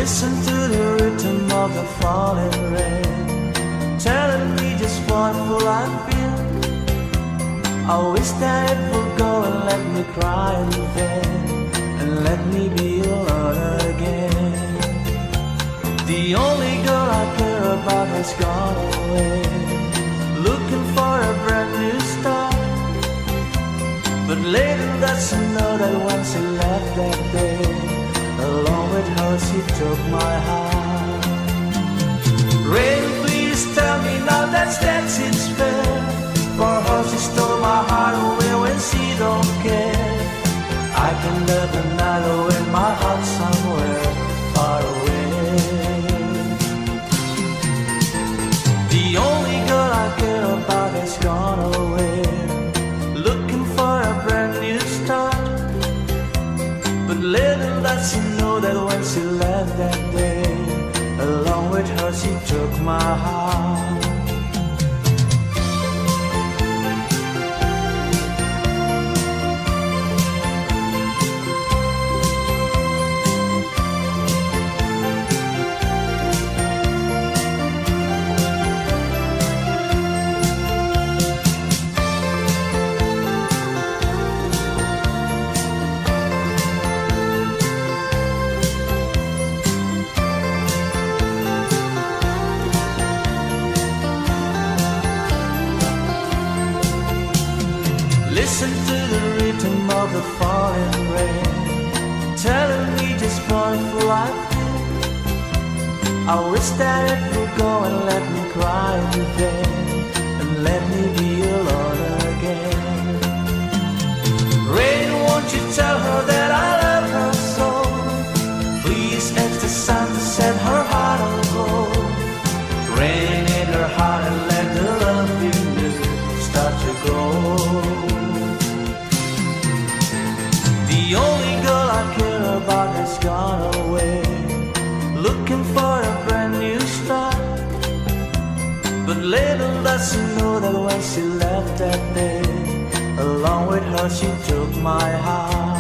Listen to the rhythm of the falling rain, telling me just what will I feel. I wish that it would go and let me cry in vain, and let me be alone again. The only girl I care about has gone away, looking for a brand new start. But later that's to know that when she left that day, along with her she took my heart. Rain, please tell me now that it's fair, for her she stole my heart away when she don't care. I can live another in my heart somewhere far away. The only girl I care about has gone away, looking for a brand new start. But little does she know that when she left that day, along with her she took my heart. Listen to the rhythm of the falling rain, telling me just what will I feel. I wish that it would go and let me cry in vain, and let me be alone again. Rain, won't you tell her that I love her so? Please ask the sun to set her heart on gold. Rain in her heart and let the love in you start to grow. The only girl I care about has gone away, looking for a brand new start. But little does she know that when she left that day, along with her she took my heart.